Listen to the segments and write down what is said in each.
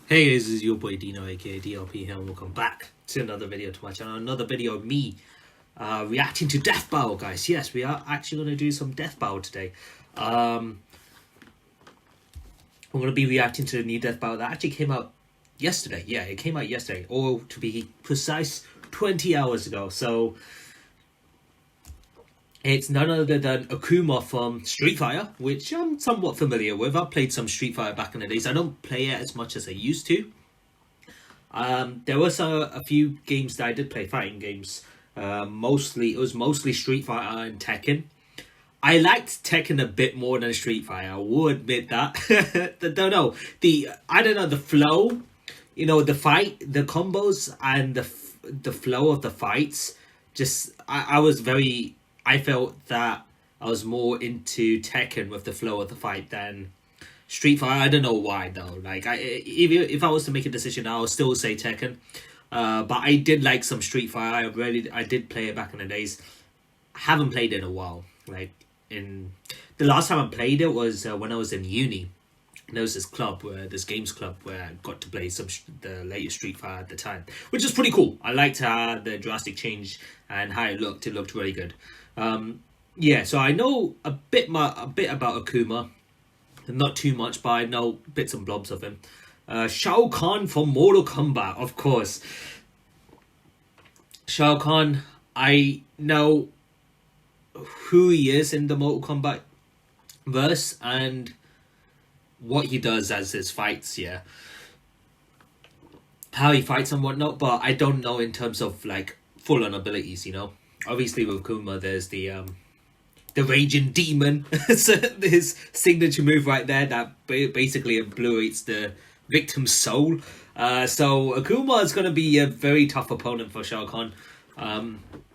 Hey, this is your boy Dino, aka DLP here, and welcome back to another video to my channel. Another video of me reacting to Death Battle, guys. Yes, we are actually going to do some Death Battle today. I'm going to be reacting to the new Death Battle that actually came out yesterday. Yeah, it came out yesterday, or to be precise, 20 hours ago. So it's none other than Akuma from Street Fighter, which I'm somewhat familiar with. I've played some Street Fighter back in the days. I don't play it as much as I used to. There was a few games that I did play, fighting games. It was mostly Street Fighter and Tekken. I liked Tekken a bit more than Street Fighter. I will admit that. I don't know, the flow, the fight, the combos, and the flow of the fights. I felt that I was more into Tekken with the flow of the fight than Street Fighter. I don't know why though. Like, if I was to make a decision, I would still say Tekken. But I did like some Street Fighter. I did play it back in the days. I haven't played it in a while. Like, in the last time I played it was when I was in uni. There was this games club where I got to play the latest Street Fighter at the time, which is pretty cool. I liked the drastic change and how it looked. It looked really good. Yeah, so I know a bit about Akuma. Not too much, but I know bits and blobs of him. Shao Kahn from Mortal Kombat, of course. Shao Kahn, I know who he is in the Mortal Kombat verse and what he does as his fights, yeah. How he fights and whatnot, but I don't know in terms of, like, full-on abilities, Obviously with Akuma, there's the Raging Demon, his signature move right there that basically obliterates the victim's soul. So Akuma is going to be a very tough opponent for Shao Kahn.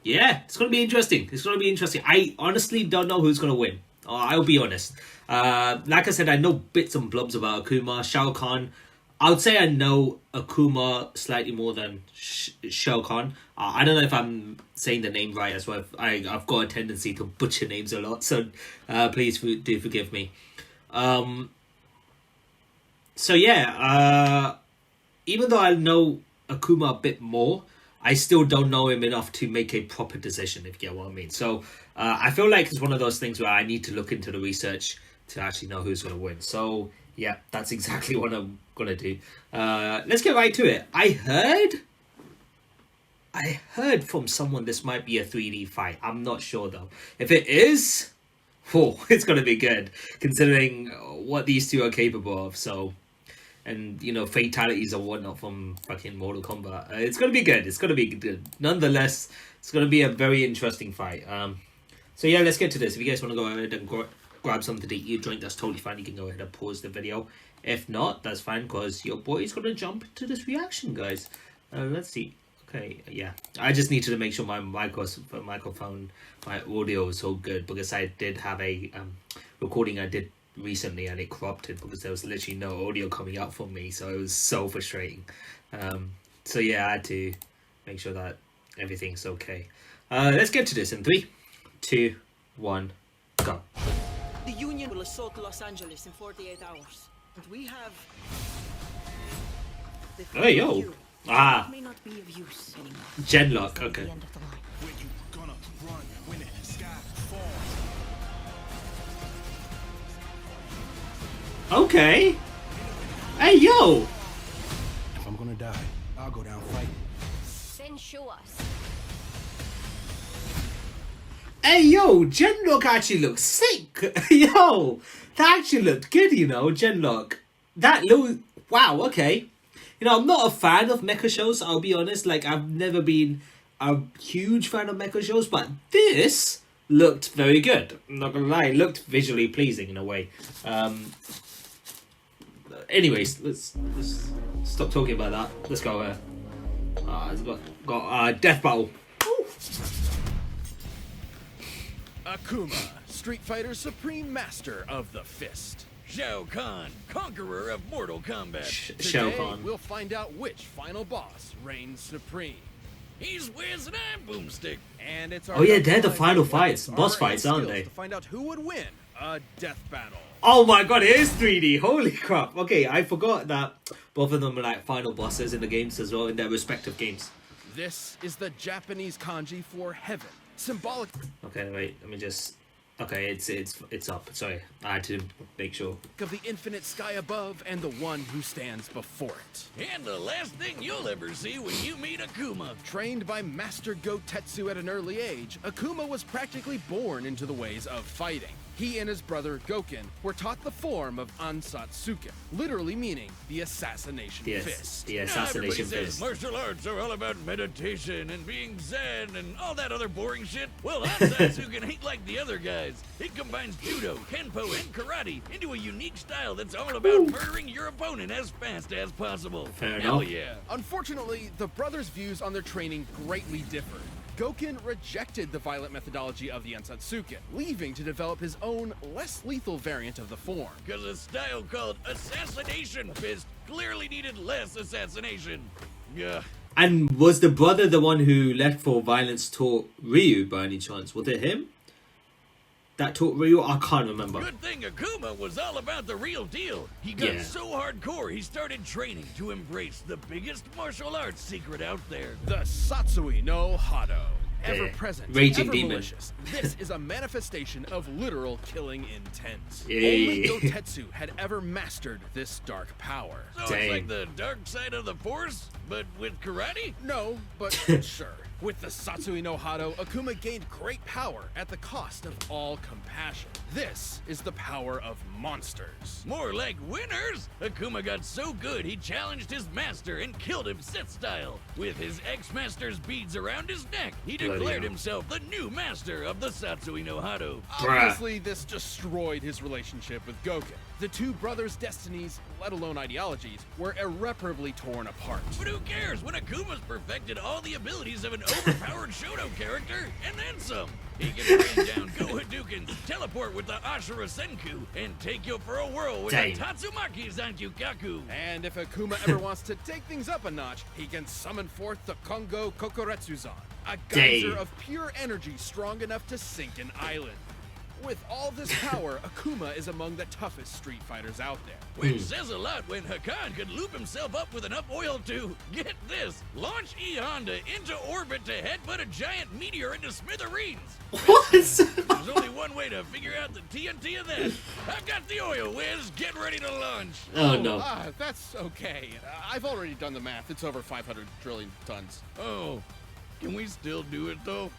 Yeah, it's going to be interesting. I honestly don't know who's going to win. I'll be honest. Like I said, I know bits and blobs about Akuma. Shao Kahn, I would say I know Akuma slightly more than Shao Kahn. I don't know if I'm saying the name right as well. I've got a tendency to butcher names a lot, so please do forgive me. So yeah, even though I know Akuma a bit more, I still don't know him enough to make a proper decision, if you get what I mean. So I feel like it's one of those things where I need to look into the research to actually know who's going to win. So yeah, that's exactly what I'm going to do. Let's get right to it. I heard from someone this might be a 3D fight. I'm not sure though. If it is, it's going to be good, considering what these two are capable of. So, and fatalities and whatnot from fucking Mortal Kombat. It's going to be good. It's going to be good. Nonetheless, it's going to be a very interesting fight. So yeah, let's get to this. If you guys want to go ahead and grab something to eat or drink, that's totally fine. You can go ahead and pause the video. If not, that's fine, because your boy is going to jump into this reaction, guys. Let's see. Okay, yeah. I just needed to make sure my microphone, my audio is so good, because I did have a recording I did recently and it corrupted because there was literally no audio coming out from me, so it was so frustrating. So yeah, I had to make sure that everything's okay. Let's get to this in 3, 2, 1, go. The Union will assault Los Angeles in 48 hours. And we have... Hey, yo. Ah. May not be of use anymore. Genlock, okay. Okay. Hey, yo. If I'm gonna die, I'll go down fighting. Then show us. Hey, yo, Genlock actually looks sick. Yo, that actually looked good, Genlock. That little... Wow, okay. I'm not a fan of mecha shows, I'll be honest. Like, I've never been a huge fan of mecha shows, but this looked very good. I'm not gonna lie, it looked visually pleasing in a way. Anyways, let's stop talking about that. Let's go. It's got Death Battle. Woo. Akuma, Street Fighter's supreme master of the fist. Shao Kahn, conqueror of Mortal Kombat. Shao Today, Kahn. we'll find out which final boss reigns supreme. He's Wiz and I'm Boomstick. And it's our oh yeah, they're the final fights, boss fights, aren't they? To find out who would win a death battle. Oh my god, it is 3D. Holy crap. Okay, I forgot that both of them are like final bosses in the games as well, in their respective games. This is the Japanese kanji for heaven, symbolic Okay, wait, let me just... Okay, it's up. Sorry, I had to make sure. of the infinite sky above and the one who stands before it. And the last thing you'll ever see when you meet Akuma. Trained by Master Gotetsu at an early age, Akuma was practically born into the ways of fighting. He and his brother Goken were taught the form of Ansatsuken, literally meaning the assassination fist. The Now, assassination everybody says fist. martial arts are all about meditation and being zen and all that other boring shit. Well, Ansatsuken ain't like the other guys. It combines judo, kenpo, and karate into a unique style that's all about murdering your opponent as fast as possible. Fair Hell enough. yeah. Unfortunately, the brothers' views on their training greatly differed. Goken rejected the violent methodology of the Ansatsuken, leaving to develop his own, less lethal variant of the form. Because a style called assassination fist clearly needed less assassination. Yeah. And was the brother the one who left for violence taught Ryu by any chance? Was it him that taught Ryu? I can't remember. Good thing Akuma was all about the real deal. He got Yeah. so hardcore, he started training to embrace the biggest martial arts secret out there. The Satsui no Hado. Ever present, Raging ever demon. malicious. This is a manifestation of literal killing intent. Yay. Only Gotetsu had ever mastered this dark power. So Dang. it's like the dark side of the force, but with karate? No, but sure. With the Satsui no Hado, Akuma gained great power at the cost of all compassion. This is the power of monsters. More like winners! Akuma got so good he challenged his master and killed him Sith style. With his ex-master's beads around his neck, he Bloody declared hell. himself the new master of the Satsui no Hado. Obviously, this destroyed his relationship with Goken. The two brothers' destinies, let alone ideologies, were irreparably torn apart. But who cares when Akuma's perfected all the abilities of an overpowered Shoto character and then some? He can rain down Go Hadoukens, teleport with the Ashura Senku, and take you for a whirl with Dang. the Tatsumaki Zankyukaku. And if Akuma ever wants to take things up a notch, he can summon forth the Kongo Kokoretsuzan, a geyser Dang. of pure energy strong enough to sink an island. With all this power, Akuma is among the toughest street fighters out there. Which says a lot when Hakan could loop himself up with enough oil to, get this, launch E Honda into orbit to headbutt a giant meteor into smithereens. What? There's only one way to figure out the TNT of that. I've got the oil whiz, get ready to launch. Oh no. That's okay. I've already done the math. It's over 500 trillion tons. Oh, can we still do it though?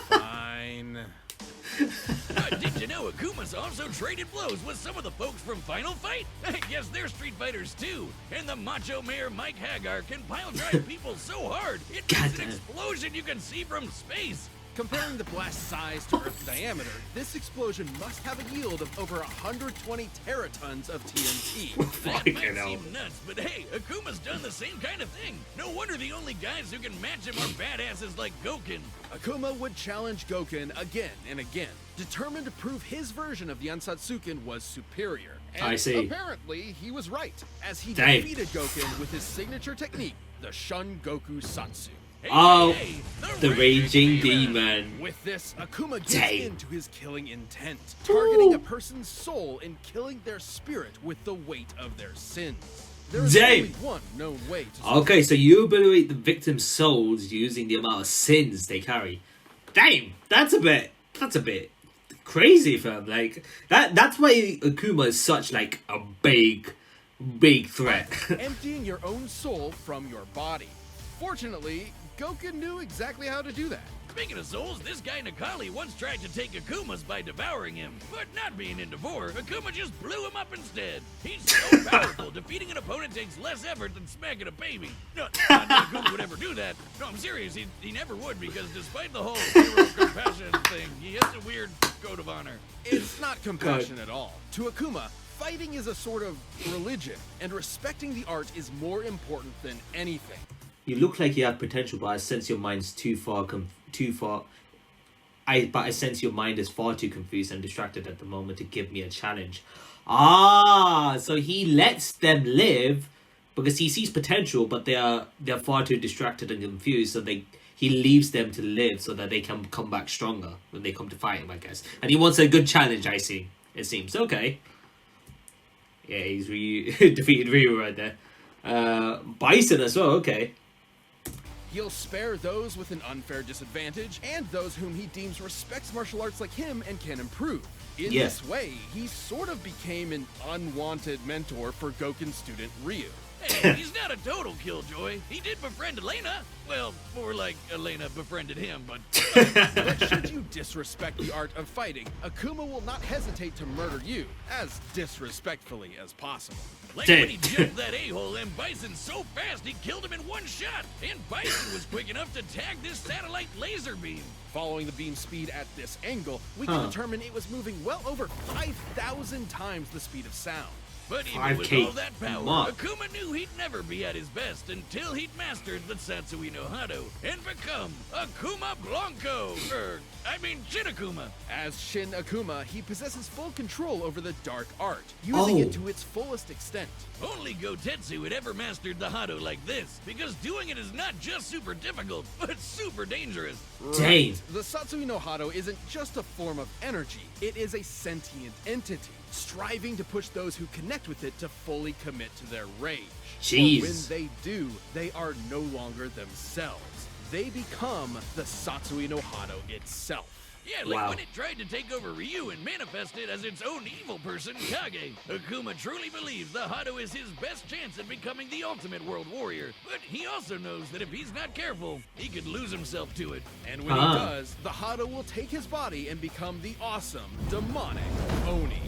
Fine. Did you know Akuma's also traded blows with some of the folks from Final Fight? I guess they're Street Fighters too. And the Macho Mayor Mike Hagar can pile drive people so hard, it makes an Goddamn. explosion you can see from space. Comparing the blast size to Earth's diameter, this explosion must have a yield of over 120 teratons of TNT. That Fucking might hell. seem nuts, but hey, Akuma's done the same kind of thing. No wonder the only guys who can match him are badasses like Goken. Akuma would challenge Goken again and again, determined to prove his version of the Ansatsuken was superior. And I see. apparently, he was right, as he Dang. defeated Goken with his signature technique, the Shun Goku Satsu. Hey, Oh, hey, the Raging Demon. With this, Akuma gives Dang. in to his killing intent, targeting a person's soul and killing their spirit with the weight of their sins. There is Dang. only one known way to Okay, so you obliterate the victim's souls using the amount of sins they carry. Damn, that's a bit crazy, fam. Like that's why Akuma is such like a big threat. emptying your own soul from your body. Fortunately, Goken knew exactly how to do that. Speaking of souls, this guy Nakali once tried to take Akuma's by devouring him. But not being into four, Akuma just blew him up instead. He's so powerful, defeating an opponent takes less effort than smacking a baby. No, not that Akuma would ever do that. No, I'm serious, he never would, because despite the whole hero compassion thing, he has a weird code of honor. It's not compassion at all. To Akuma, fighting is a sort of religion, and respecting the art is more important than anything. You look like you have potential, but I sense your mind's too far. I sense your mind is far too confused and distracted at the moment to give me a challenge. Ah, so he lets them live because he sees potential, but they're far too distracted and confused. So he leaves them to live so that they can come back stronger when they come to fight him, I guess. And he wants a good challenge, I see. It seems. Okay. Yeah, he's defeated Ryu right there. Bison as well, okay. He'll spare those with an unfair disadvantage, and those whom he deems respects martial arts like him and can improve. In this way, he sort of became an unwanted mentor for Goken's student Ryu. Hey, he's not a total killjoy. He did befriend Elena. Well, more like Elena befriended him, but... But should you disrespect the art of fighting, Akuma will not hesitate to murder you as disrespectfully as possible. Like when he jumped that a-hole and Bison so fast he killed him in one shot. And Bison was quick enough to tag this satellite laser beam. Following the beam's speed at this angle, we can determine it was moving well over 5,000 times the speed of sound. But even with 5K all that power, Akuma knew he'd never be at his best until he'd mastered the Satsui no Hado and become Akuma Blanco. Shin Akuma. As Shin Akuma, he possesses full control over the dark art, using it to its fullest extent. Only Gotetsu had ever mastered the Hado like this, because doing it is not just super difficult, but super dangerous. Dang. The Satsui no Hado isn't just a form of energy, it is a sentient entity, striving to push those who connect with it to fully commit to their rage. Jeez. For when they do, they are no longer themselves. They become the Satsui no Hado itself. Yeah, like when it tried to take over Ryu and manifest it as its own evil person, Kage. Akuma truly believes the Hado is his best chance at becoming the ultimate world warrior. But he also knows that if he's not careful, he could lose himself to it. And when he does, the Hado will take his body and become the awesome, demonic Oni.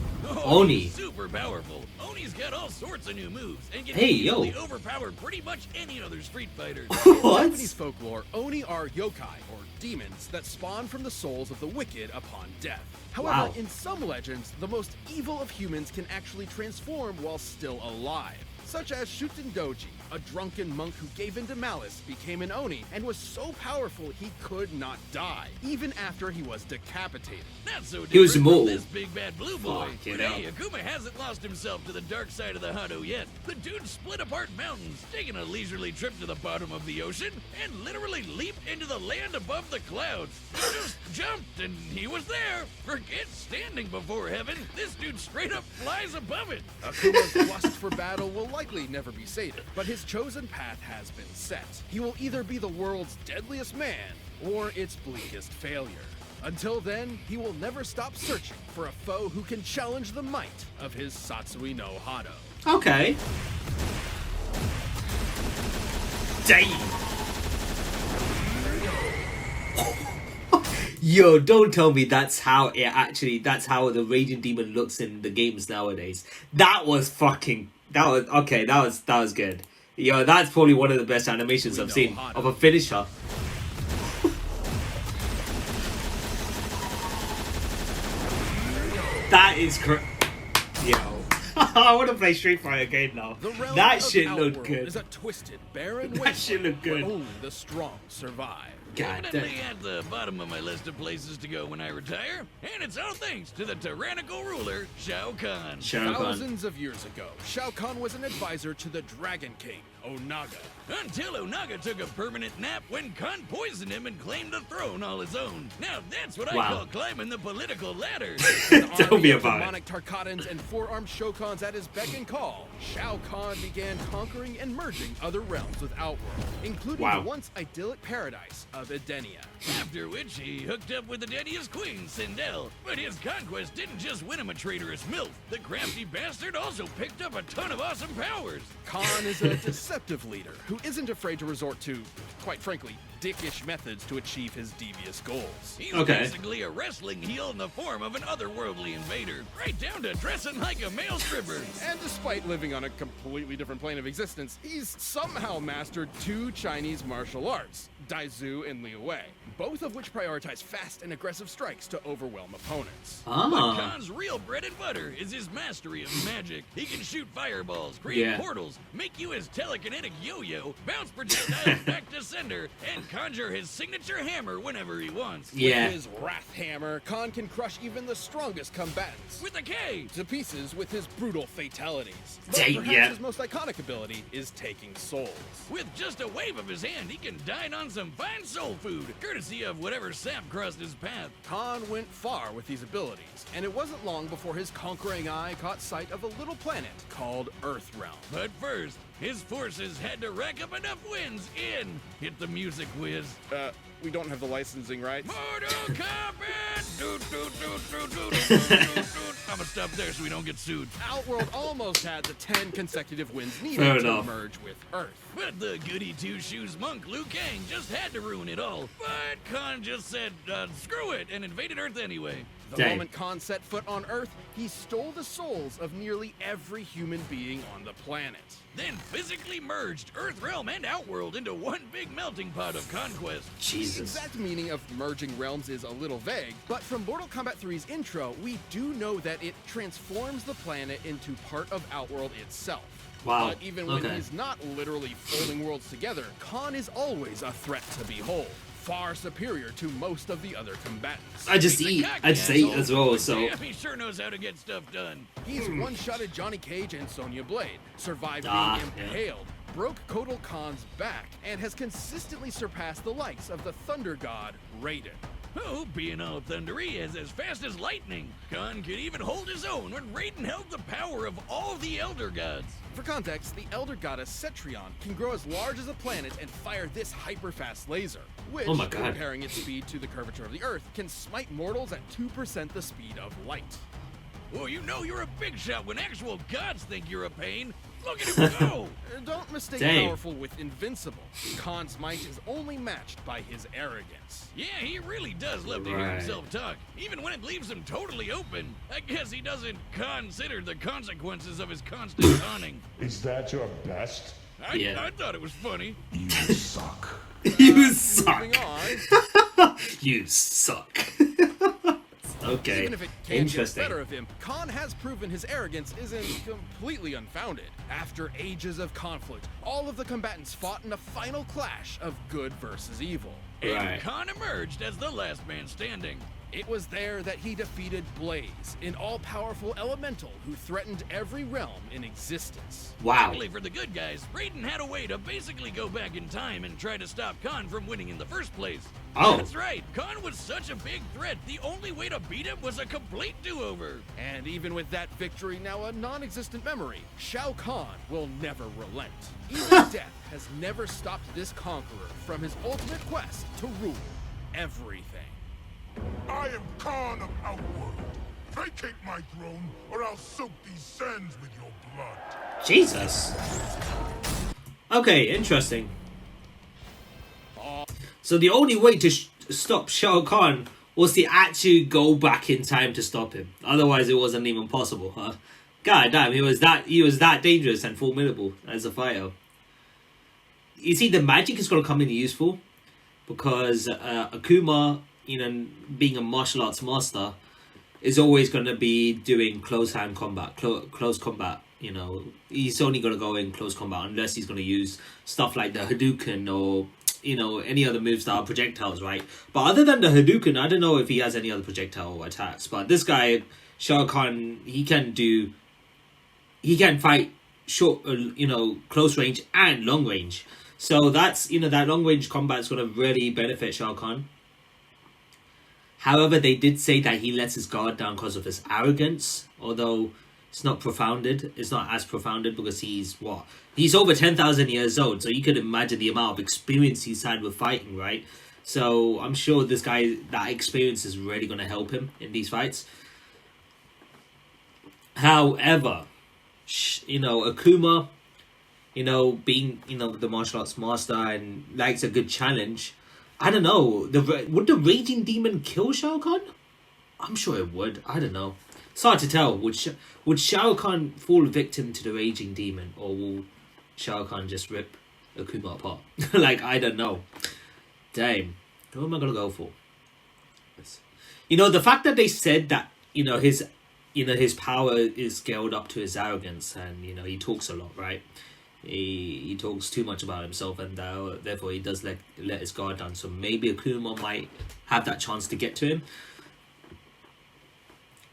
Oni. Super powerful. Oni's got all sorts of new moves and can Hey, easily overpower pretty much any other Street Fighter. What? In Japanese folklore, Oni are yokai, or demons, that spawn from the souls of the wicked upon death. However, in some legends, the most evil of humans can actually transform while still alive. Such as Shuten Doji, a drunken monk who gave in to malice, became an Oni, and was so powerful he could not die, even after he was decapitated. Not so different He was from immortal. this big bad blue boy. Fuck, you But know. hey, Akuma hasn't lost himself to the dark side of the Hado yet. The dude split apart mountains, taking a leisurely trip to the bottom of the ocean, and literally leaped into the land above the clouds. Just jumped, and he was there. Forget standing before heaven. This dude straight up flies above it. Akuma's lust for battle will likely never be sated, but his chosen path has been set. He will either be the world's deadliest man, or its bleakest failure. Until then, he will never stop searching for a foe who can challenge the might of his Satsui no Hado. Okay. Dang. Yo, don't tell me that's how the Raging Demon looks in the games nowadays. That was good. Yo, that's probably one of the best animations I've seen of a finisher. That is Yo. I want to play Street Fighter game now. That shit looked good. Is a twisted, barren That shit looked good. where only the strong survive. God Definitely damn. at the bottom of my list of places to go when I retire, and it's all thanks to the tyrannical ruler, Shao Kahn. Shao Kahn. Thousands of years ago, Shao Kahn was an advisor to the Dragon King, Onaga. Until Onaga took a permanent nap when Kahn poisoned him and claimed the throne all his own. Now that's what I call climbing the political ladder. Tell me about it. Demonic Tarkatans and four-armed Shokans at his beck and call, Shao Kahn began conquering and merging other realms with Outworld, including the once idyllic paradise of Edenia. After which he hooked up with Edenia's queen, Sindel. But his conquest didn't just win him a traitorous MILF. The crafty bastard also picked up a ton of awesome powers. Kahn is a deceptive leader who isn't afraid to resort to, quite frankly, dickish methods to achieve his devious goals. He's basically a wrestling heel in the form of an otherworldly invader, right down to dressing like a male stripper. And despite living on a completely different plane of existence, he's somehow mastered two Chinese martial arts, Daizu and Liu Wei, both of which prioritize fast and aggressive strikes to overwhelm opponents. But Khan's real bread and butter is his mastery of magic. He can shoot fireballs, create portals, make you his telekinetic yo-yo, bounce projectiles back to sender, and conjure his signature hammer whenever he wants. With his Wrath Hammer, Kahn can crush even the strongest combatants with a K to pieces with his brutal fatalities. But Dang, perhaps his most iconic ability is taking souls. With just a wave of his hand, he can dine on some fine soul soul food, courtesy of whatever sap crossed his path. Kahn went far with these abilities, and it wasn't long before his conquering eye caught sight of a little planet called Earthrealm. But first, his forces had to rack up enough wins in Hit the Music Whiz. We don't have the licensing rights. Mortal Kombat! Doot, doot, doot, doot, doot, doot, doot, doot. I'm gonna stop there so we don't get sued. Outworld almost had the 10 consecutive wins Fair needed to enough. merge with Earth. But the goody two-shoes monk Liu Kang just had to ruin it all. But Khan just said, screw it, and invaded Earth anyway. The Dang. moment Kahn set foot on Earth, he stole the souls of nearly every human being on the planet. Then physically merged Earthrealm and Outworld into one big melting pot of conquest. The Jesus. exact meaning of merging realms is a little vague, but from Mortal Kombat 3's intro, we do know that it transforms the planet into part of Outworld itself. Wow. But even when Okay. he's not literally folding worlds together, Kahn is always a threat to behold, far superior to most of the other combatants. I just He's a eat. cocky I just eat asshole, as well. but So damn, he sure knows how to get stuff done. He's one-shotted Johnny Cage and Sonya Blade, survived Ah, being yeah. impaled, broke Kotal Khan's back, and has consistently surpassed the likes of the Thunder God, Raiden. Oh, being all thundery is as fast as lightning. Khan could even hold his own when Raiden held the power of all the Elder Gods. For context, the Elder Goddess Cetrion can grow as large as a planet and fire this hyper-fast laser, which, Oh my God. comparing its speed to the curvature of the Earth, can smite mortals at 2% the speed of light. Oh, you know you're a big shot when actual gods think you're a pain. Look at him go! Don't mistake Dang. powerful with invincible. Khan's might is only matched by his arrogance. Yeah, he really does love to hear Right. himself talk, even when it leaves him totally open. I guess he doesn't consider the consequences of his constant taunting. Is that your best? Yeah. I thought it was funny. You suck. you suck. Moving on, You suck. Okay. even if it can get Interesting. better of him, Khan has proven his arrogance isn't completely unfounded. After ages of conflict, all of the combatants fought in a final clash of good versus evil. And Right. Khan emerged as the last man standing. It was there that he defeated Blaze, an all-powerful elemental who threatened every realm in existence. Wow. Luckily for the good guys, Raiden had a way to basically go back in time and try to stop Khan from winning in the first place. Oh. That's right, Khan was such a big threat, the only way to beat him was a complete do-over. And even with that victory now a non-existent memory, Shao Kahn will never relent. Even death has never stopped this conqueror from his ultimate quest to rule everything. I am Khan of Outworld. Vacate my throne, or I'll soak these sands with your blood. Jesus. Okay, interesting. So the only way to stop Shao Kahn was to actually go back in time to stop him. Otherwise, it wasn't even possible, huh? God damn, he was that dangerous and formidable as a fighter. You see, the magic is going to come in useful because Akuma, you know, being a martial arts master, is always going to be doing close hand combat, close combat. You know, he's only going to go in close combat unless he's going to use stuff like the Hadouken or, you know, any other moves that are projectiles, right? But other than the Hadouken, I don't know if he has any other projectile attacks. But this guy, Shao Kahn, he can fight short, you know, close range and long range. So that's, you know, that long range combat is going to really benefit Shao Kahn. However, they did say that he lets his guard down because of his arrogance, although it's not profounded. It's not as profounded because he's over 10,000 years old, so you could imagine the amount of experience he's had with fighting, right? So I'm sure this guy, that experience is really going to help him in these fights. However, you know, Akuma, you know, being, you know, the martial arts master and likes a good challenge, I don't know. Would the Raging Demon kill Shao Kahn? I'm sure it would. I don't know. It's hard to tell. Would Shao Kahn fall victim to the Raging Demon, or will Shao Kahn just rip Akuma apart? Like, I don't know. Damn. Who am I gonna go for? You know, the fact that they said that, you know, his power is scaled up to his arrogance, and, you know, he talks a lot, right? He talks too much about himself, and therefore he does let his guard down. So maybe Akuma might have that chance to get to him.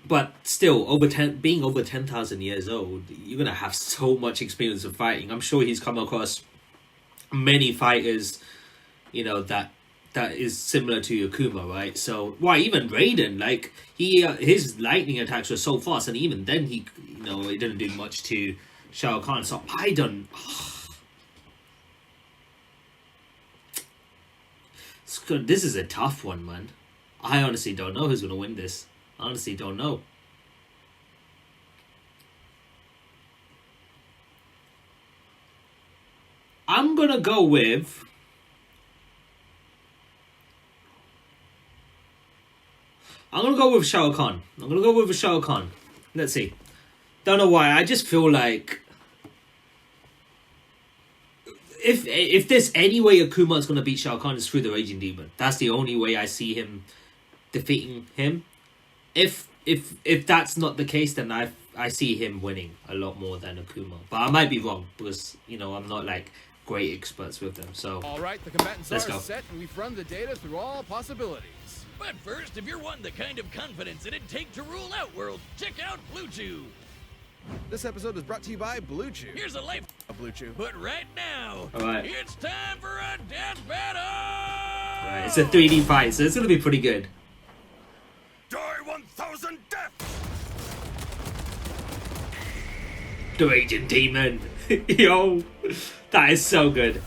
But still, being over 10,000 years old, you're gonna have so much experience of fighting. I'm sure he's come across many fighters, you know, that that is similar to Akuma, right? So, why even Raiden, like his lightning attacks were so fast, and even then he didn't do much to Shao Kahn. So I don't. It's good. This is a tough one, man. I honestly don't know who's gonna win this. Honestly, don't know. I'm gonna go with. Shao Kahn. Let's see. Don't know why. I just feel like if there's any way Akuma's gonna beat Shao Kahn, it's through the Raging Demon. That's the only way I see him defeating him. If that's not the case, then I see him winning a lot more than Akuma. But I might be wrong because I'm not like great experts with them. So All right, the combatants Let's are go. set, and we've run the data through all possibilities. But first, if you're wanting the kind of confidence it'd take to rule Outworld, check out Blue Chew. This episode is brought to you by Blue Chew. Here's a life. Blue Chew. But right now, Alright. it's time for a death battle! right, it's a 3D fight, so it's gonna be pretty good. Die 1,000 deaths! The Raging Demon. Yo, that is so good.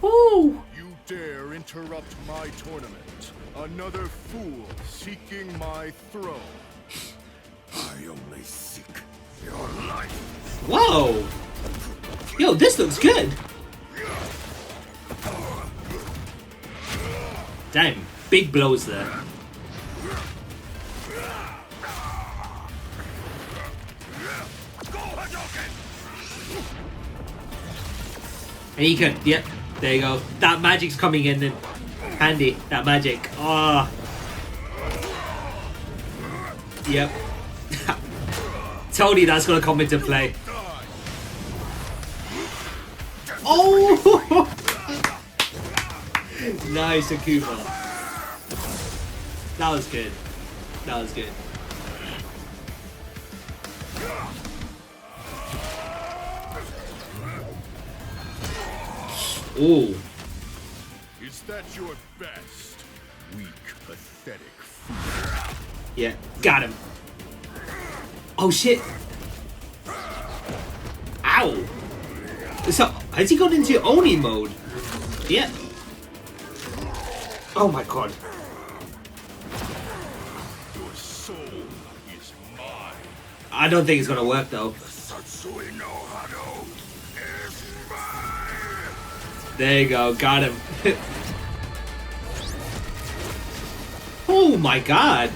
Woo! You dare interrupt my tournament. Another fool seeking my throne. I only seek your life. Whoa! Yo, this looks good. Damn, big blows there. Go, Hadouken! And you can, yep, there you go. That magic's coming in and handy. That magic. Oh. Yep. Totally, that's gonna come into play. Oh! Nice, Akuma. That was good. That was good. Oh. Is that your best? Weak, pathetic fool. Yeah, got him. Oh shit. Ow. So, has he gone into Oni mode? Yeah. Oh my god. Your soul is mine. I don't think it's gonna work though. Satsui no Hado is mine. There you go, got him. Oh my god.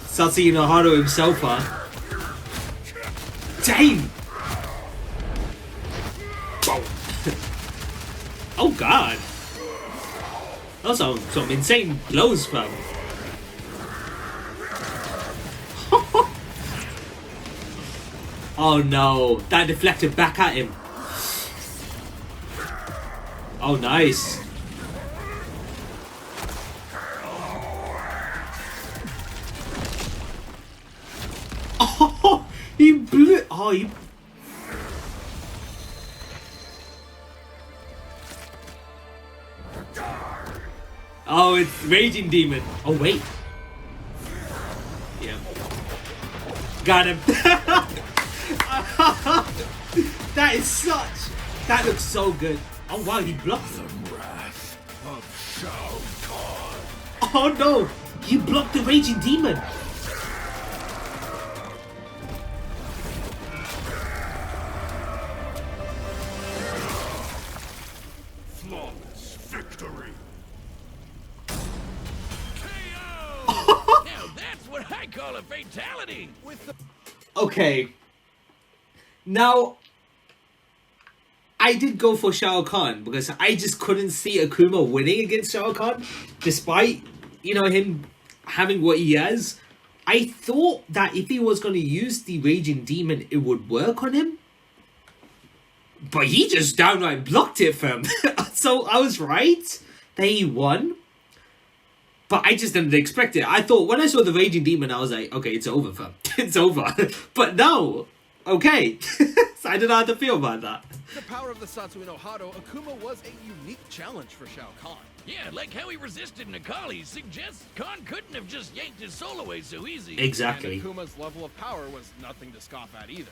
Satsui no Hado himself, huh? Damn! Oh god. Those are some insane blows from. Oh no, that deflected back at him. Oh nice. Oh, he blew it. Oh, he. Oh, it's Raging Demon. Oh wait. Yeah. Got him. That is such. That looks so good. Oh wow, he blocked him. Wrath of Shao Kahn. Oh no, he blocked the Raging Demon. Flawless victory. Now that's what I call a fatality! Okay. Now, I did go for Shao Kahn because I just couldn't see Akuma winning against Shao Kahn, despite, him having what he has. I thought that if he was going to use the Raging Demon, it would work on him. But he just downright blocked it for him. So I was right that he won. But I just didn't expect it. I thought when I saw the Raging Demon, I was like, okay, it's over for him. It's over. But no. okay. So I don't know how to feel about that. The power of the Satsui no Hado, Akuma was a unique challenge for Shao Kahn. Yeah, like how he resisted Nakali suggests Khan couldn't have just yanked his soul away so easy. Exactly. And Akuma's level of power was nothing to scoff at either.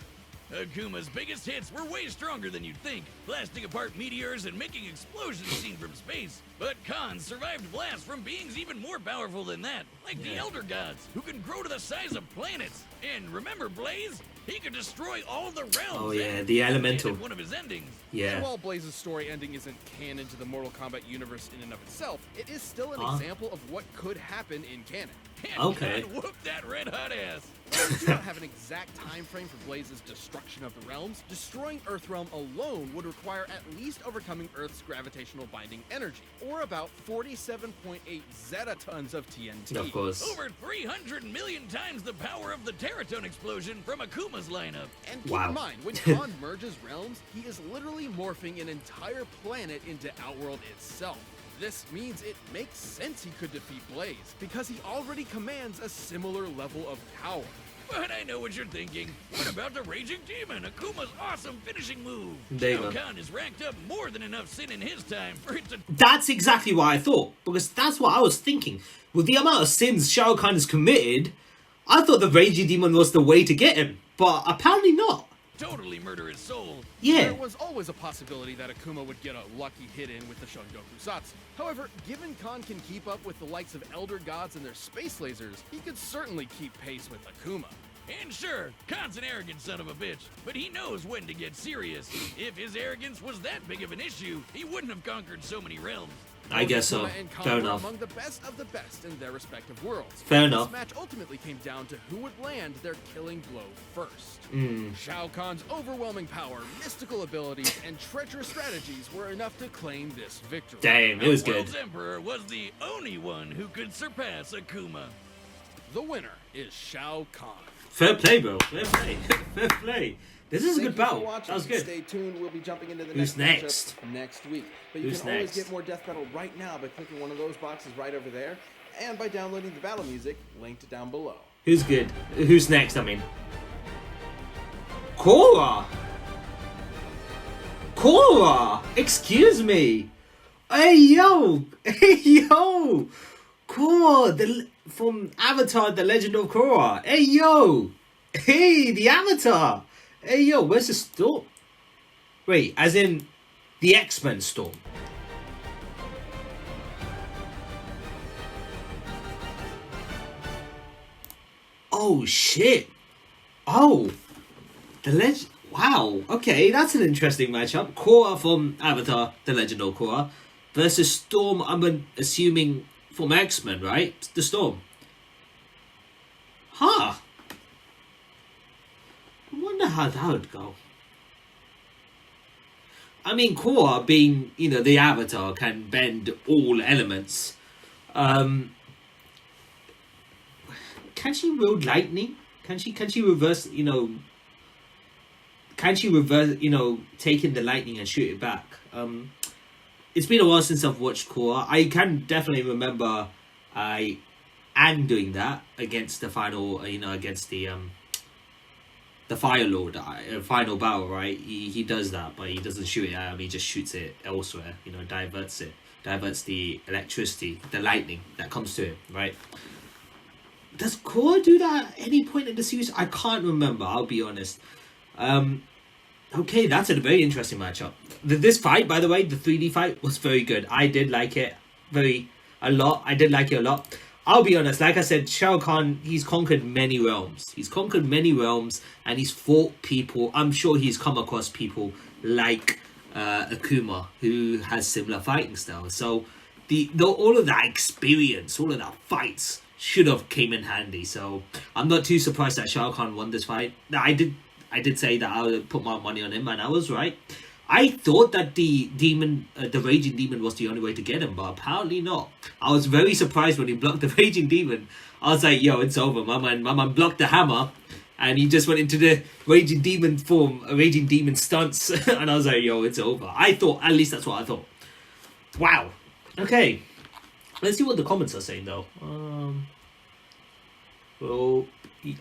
Akuma's biggest hits were way stronger than you'd think, blasting apart meteors and making explosions seen from space. But Khan survived blasts from beings even more powerful than that, like the Elder Gods, who can grow to the size of planets. And remember Blaze? He could destroy all the realms. Oh yeah, and the that elemental. ended one of his endings. Yeah. So while Blaze's story ending isn't canon to the Mortal Kombat universe in and of itself, it is still an example of what could happen in canon. And Okay. God whooped that red hot ass. While we do not have an exact time frame for Blaze's destruction of the realms, destroying Earthrealm alone would require at least overcoming Earth's gravitational binding energy, or about 47.8 zetatons of TNT. Of course. Over 300 million times the power of the Teraton explosion from Akuma's lineup. And keep Wow. in mind, when Khan merges realms, he is literally morphing an entire planet into Outworld itself. This means it makes sense he could defeat Blaze, because he already commands a similar level of power. But I know what you're thinking. What about the Raging Demon, Akuma's awesome finishing move? There you Shao go. Kahn has racked up more than enough sin in his time for it to... That's exactly what I thought, because that's what I was thinking. With the amount of sins Shao Kahn has committed, I thought the Raging Demon was the way to get him, but apparently not. totally murder his soul. Yeah. There was always a possibility that Akuma would get a lucky hit in with the Shungoku Satsu. However, given Khan can keep up with the likes of Elder Gods and their space lasers, he could certainly keep pace with Akuma. And sure, Khan's an arrogant son of a bitch, but he knows when to get serious. If his arrogance was that big of an issue, he wouldn't have conquered so many realms. I guess so. Akuma and Khan Fair were enough. among the best of the best in their respective worlds. Fair enough. This match ultimately came down to who would land their killing blow first. Shao Kahn's overwhelming power, mystical abilities, and treacherous strategies were enough to claim this victory. Damn, it was good. World's Emperor was the only one who could surpass Akuma. The winner is Shao Kahn. Fair play, bro. Fair play. Fair play. This is a Thank good you for battle. watching. That was good. Stay tuned. We'll be jumping into the Who's next next? matchup next week. But you Who's can always next? get more Death Battle right now by clicking one of those boxes right over there, and by downloading the battle music linked down below. Who's good? Who's next, I mean? Korra! Korra! Excuse me! Hey, yo! Hey, yo! Korra! From Avatar, The Legend of Korra. Hey, yo! Hey, the Avatar! Hey, yo, where's the storm? Wait, as in the X-Men storm. Oh, shit. Oh. The Legend... Wow. Okay, that's an interesting matchup. Korra from Avatar, The Legend of Korra, versus Storm, I'm assuming, from X-Men, right? The Storm. Huh. I wonder how that would go. I mean, Korra, being, you know, the Avatar, can bend all elements. Can she wield lightning? Can she reverse, you know... Can she reverse, you know, take in the lightning and shoot it back? It's been a while since I've watched Korra. I can definitely remember Aang doing that against the final, you know, against the Fire Lord, final battle, right? He does that, but he doesn't shoot it at him. He just shoots it elsewhere, you know, diverts the electricity, the lightning that comes to him, right? Does Korra do that at any point in the series? I can't remember, I'll be honest. Okay, that's a very interesting matchup. This fight, by the way, the 3D fight was very good. I did like it a lot. I did like it a lot. I'll be honest, like I said, Shao Kahn, he's conquered many realms. He's conquered many realms, and he's fought people. I'm sure he's come across people like Akuma, who has similar fighting styles. So all of that experience, all of that fights should have came in handy. So I'm not too surprised that Shao Kahn won this fight. I did say that I would put my money on him, and I was right. I thought that the Raging Demon was the only way to get him, but apparently not. I was very surprised when he blocked the Raging Demon. I was like, yo, it's over. My man blocked the hammer, and he just went into the Raging Demon form, Raging Demon stunts, and I was like, yo, it's over. I thought, at least that's what I thought. Wow. Okay. Let's see what the comments are saying, though. Well,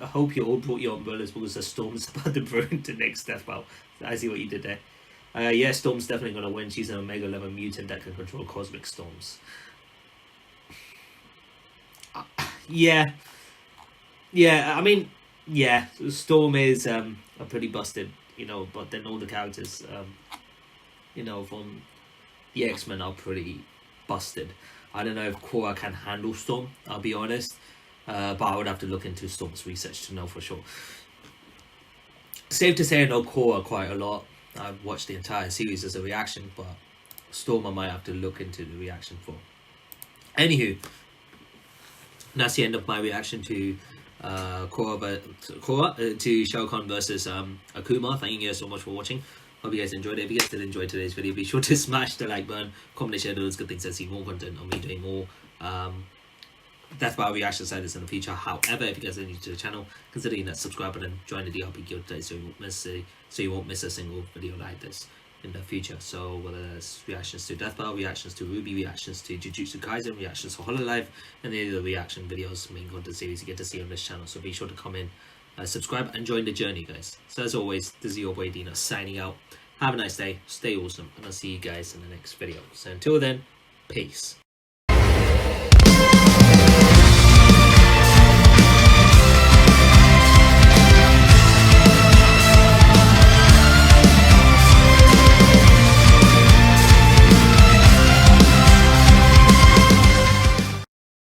I hope you all brought your umbrellas because the Storm's about to brew into next death battle. I see what you did there. Yeah, Storm's definitely going to win. She's an Omega 11 mutant that can control cosmic storms. Yeah. Yeah, I mean, yeah, Storm is a pretty busted, you know, but then all the characters, you know, from the X-Men are pretty busted. I don't know if Korra can handle Storm, I'll be honest. But I would have to look into Storm's research to know for sure. Safe to say I know Korra quite a lot. I've watched the entire series as a reaction, but Storm I might have to look into the reaction for. Anywho, that's the end of my reaction to Korra to Shao Kahn versus Akuma. Thank you guys so much for watching. Hope you guys enjoyed it. If you guys did enjoy today's video, be sure to smash the like button, comment, share those good things, and see more content on me doing more Death Battle reaction videos in the future. However, if you guys are new to the channel, consider hitting that subscribe button, join the DRP Guild today so you won't miss a single video like this in the future. So whether it's reactions to Death Battle, reactions to Ruby, reactions to Jujutsu Kaisen, reactions to Hololive, and any of the reaction videos, main content series you get to see on this channel. So be sure to come in, subscribe, and join the journey, guys. So as always, this is your boy Dina signing out. Have a nice day, stay awesome, and I'll see you guys in the next video. So until then, peace.